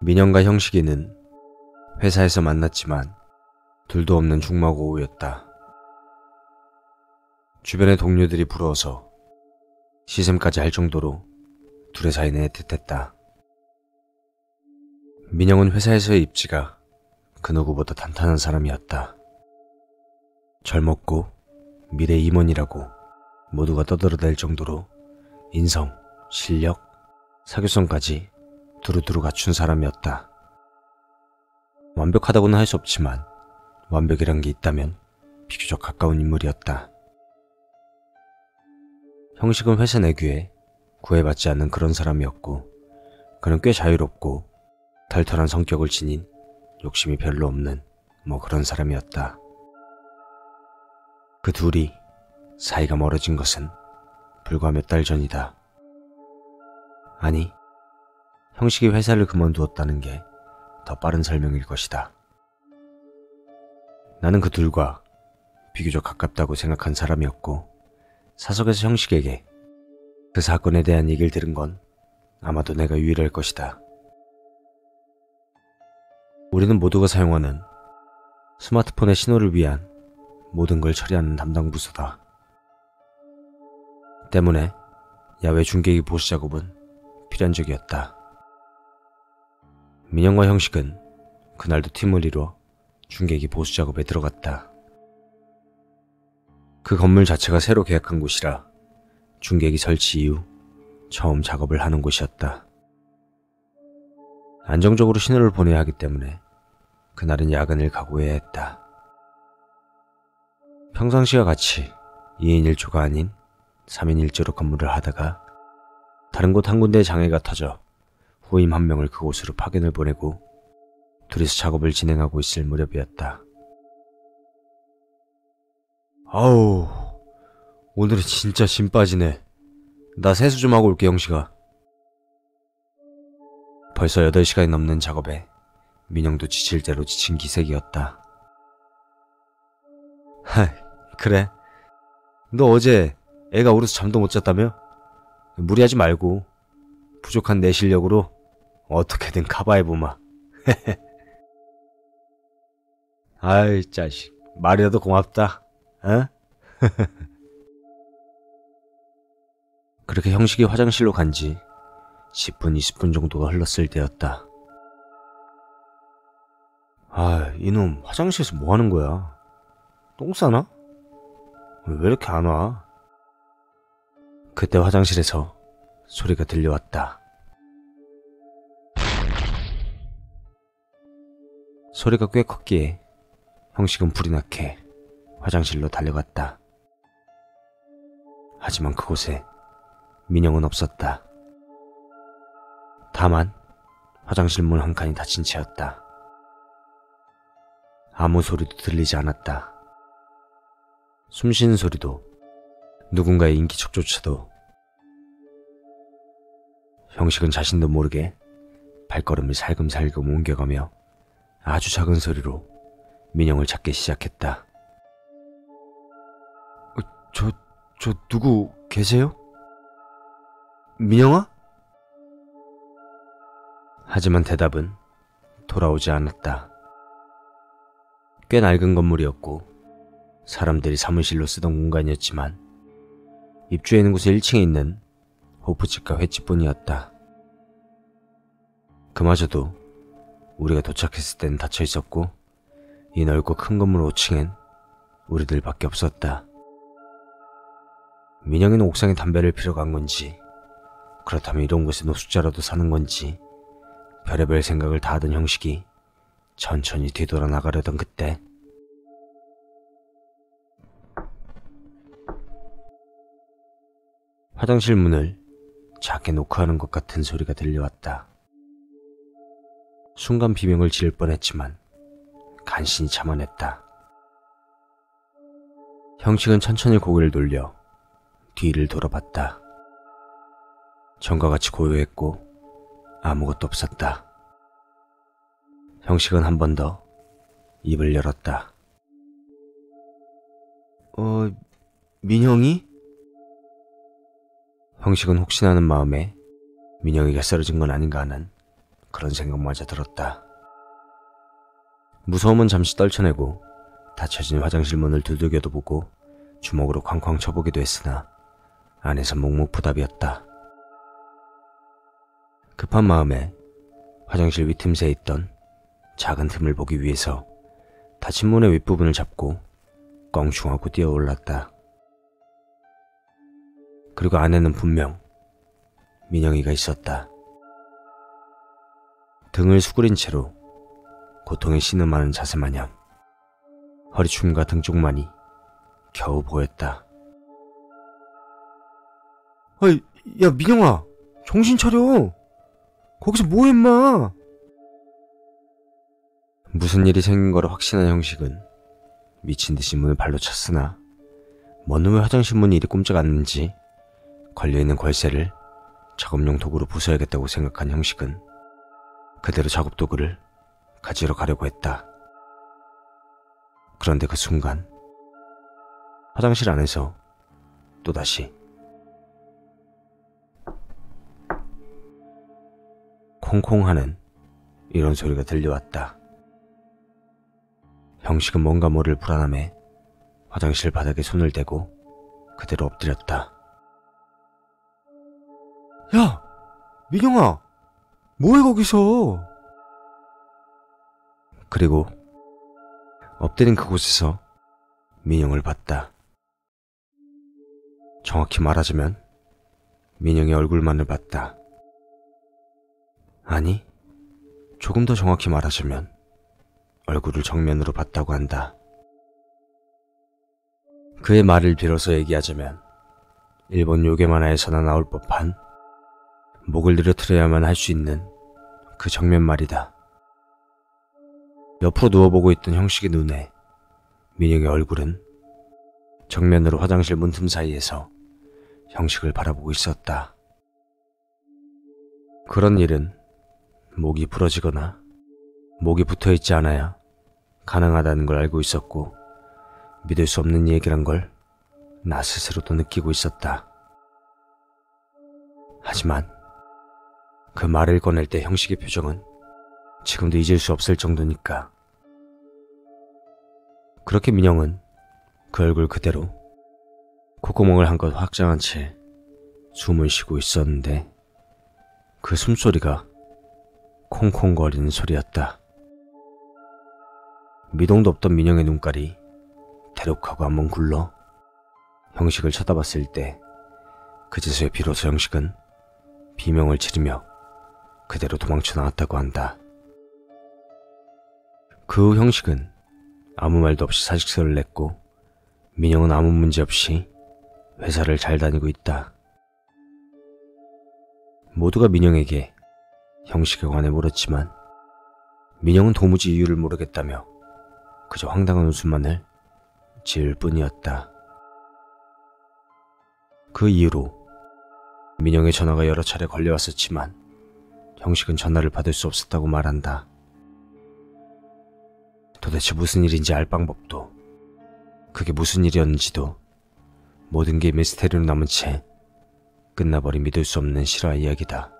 민영과 형식이는 회사에서 만났지만 둘도 없는 중마고 오후였다. 주변의 동료들이 부러워서 시샘까지 할 정도로 둘의 사이는 애틋했다. 민영은 회사에서의 입지가 그 누구보다 탄탄한 사람이었다. 젊었고 미래 임원이라고 모두가 떠들어댈 정도로 인성, 실력, 사교성까지 두루두루 갖춘 사람이었다. 완벽하다고는 할 수 없지만 완벽이란 게 있다면 비교적 가까운 인물이었다. 형식은 회사 내규에 구애받지 않는 그런 사람이었고 그는 꽤 자유롭고 털털한 성격을 지닌 욕심이 별로 없는 그런 사람이었다. 그 둘이 사이가 멀어진 것은 불과 몇 달 전이다. 아니, 형식이 회사를 그만두었다는 게 더 빠른 설명일 것이다. 나는 그 둘과 비교적 가깝다고 생각한 사람이었고 사석에서 형식에게 그 사건에 대한 얘기를 들은 건 아마도 내가 유일할 것이다. 우리는 모두가 사용하는 스마트폰의 신호를 위한 모든 걸 처리하는 담당 부서다. 때문에 야외 중계기 보수 작업은 필연적이었다. 민영과 형식은 그날도 팀을 이루어 중계기 보수 작업에 들어갔다. 그 건물 자체가 새로 계약한 곳이라 중계기 설치 이후 처음 작업을 하는 곳이었다. 안정적으로 신호를 보내야 하기 때문에 그날은 야근을 각오해야 했다. 평상시와 같이 2인 1조가 아닌 3인 1조로 근무를 하다가 다른 곳 한 군데에 장애가 터져 후임 한 명을 그곳으로 파견을 보내고 둘이서 작업을 진행하고 있을 무렵이었다. 아우, 오늘은 진짜 진 빠지네. 나 세수 좀 하고 올게, 형식아. 벌써 8시간이 넘는 작업에 민영도 지칠 대로 지친 기색이었다. 하이, 그래. 너 어제 애가 울어서 잠도 못 잤다며? 무리하지 말고 부족한 내 실력으로 어떻게든 커버해보마. 아이, 자식. 말이라도 고맙다. 어? 그렇게 형식이 화장실로 간 지 10분, 20분 정도가 흘렀을 때였다. 아, 이놈 화장실에서 뭐 하는 거야? 똥 싸나? 왜 이렇게 안 와? 그때 화장실에서 소리가 들려왔다. 소리가 꽤 컸기에 형식은 불이 나게 화장실로 달려갔다. 하지만 그곳에 민영은 없었다. 다만 화장실 문 한 칸이 닫힌 채였다. 아무 소리도 들리지 않았다. 숨 쉬는 소리도 누군가의 인기척조차도. 형식은 자신도 모르게 발걸음을 살금살금 옮겨가며 아주 작은 소리로 민영을 찾기 시작했다. 저 누구 계세요? 민영아? 하지만 대답은 돌아오지 않았다. 꽤 낡은 건물이었고 사람들이 사무실로 쓰던 공간이었지만 입주해 있는 곳에 1층에 있는 호프집과 횟집뿐이었다. 그마저도 우리가 도착했을 땐 닫혀 있었고 이 넓고 큰 건물 5층엔 우리들밖에 없었다. 민영이는 옥상에 담배를 피러 간 건지 그렇다면 이런 곳에 노숙자라도 사는 건지 별의별 생각을 다 하던 형식이 천천히 뒤돌아 나가려던 그때 화장실 문을 작게 노크하는 것 같은 소리가 들려왔다. 순간 비명을 지을 뻔했지만 간신히 참아냈다. 형식은 천천히 고개를 돌려 뒤를 돌아봤다. 전과 같이 고요했고 아무것도 없었다. 형식은 한 번 더 입을 열었다. 민영이? 형식은 혹시나 하는 마음에 민영이가 쓰러진 건 아닌가 하는 그런 생각마저 들었다. 무서움은 잠시 떨쳐내고 닫혀진 화장실 문을 두들겨도 보고 주먹으로 쾅쾅 쳐보기도 했으나 안에서 묵묵부답이었다. 급한 마음에 화장실 윗틈새에 있던 작은 틈을 보기 위해서 닫힌 문의 윗부분을 잡고 껑충하고 뛰어올랐다. 그리고 안에는 분명 민영이가 있었다. 등을 수그린 채로 고통에 신음하는 자세 마냥 허리춤과 등 쪽만이 겨우 보였다. 아이, 야, 민영아, 정신 차려. 거기서 뭐해, 임마. 무슨 일이 생긴 거를 확신한 형식은 미친 듯이 문을 발로 찼으나 뭔 놈의 화장실 문이 이리 꼼짝 않는지 걸려있는 걸쇠를 작업용 도구로 부숴야겠다고 생각한 형식은 그대로 작업 도구를 가지러 가려고 했다. 그런데 그 순간 화장실 안에서 또다시 콩콩하는 이런 소리가 들려왔다. 형식은 뭔가 모를 불안함에 화장실 바닥에 손을 대고 그대로 엎드렸다. 야, 민영아, 뭐해 거기서? 그리고 엎드린 그곳에서 민영을 봤다. 정확히 말하자면 민영의 얼굴만을 봤다. 아니, 조금 더 정확히 말하자면 얼굴을 정면으로 봤다고 한다. 그의 말을 빌어서 얘기하자면 일본 요괴 만화에서나 나올 법한 목을 늘어뜨려야만 할 수 있는 그 정면 말이다. 옆으로 누워보고 있던 형식의 눈에 민영의 얼굴은 정면으로 화장실 문틈 사이에서 형식을 바라보고 있었다. 그런 일은 목이 부러지거나 목이 붙어있지 않아야 가능하다는 걸 알고 있었고 믿을 수 없는 얘기란 걸 나 스스로도 느끼고 있었다. 하지만 그 말을 꺼낼 때 형식의 표정은 지금도 잊을 수 없을 정도니까. 그렇게 민영은 그 얼굴 그대로 콧구멍을 한껏 확장한 채 숨을 쉬고 있었는데 그 숨소리가 콩콩거리는 소리였다. 미동도 없던 민영의 눈깔이 대륙하고 한번 굴러 형식을 쳐다봤을 때 그제서야 비로소 형식은 비명을 지르며 그대로 도망쳐 나왔다고 한다. 그 후 형식은 아무 말도 없이 사직서를 냈고 민영은 아무 문제 없이 회사를 잘 다니고 있다. 모두가 민영에게 형식에 관해 물었지만 민영은 도무지 이유를 모르겠다며 그저 황당한 웃음만을 지을 뿐이었다. 그 이후로 민영의 전화가 여러 차례 걸려왔었지만 형식은 전화를 받을 수 없었다고 말한다. 도대체 무슨 일인지 알 방법도, 그게 무슨 일이었는지도 모든 게 미스테리로 남은 채 끝나버린 믿을 수 없는 실화 이야기다.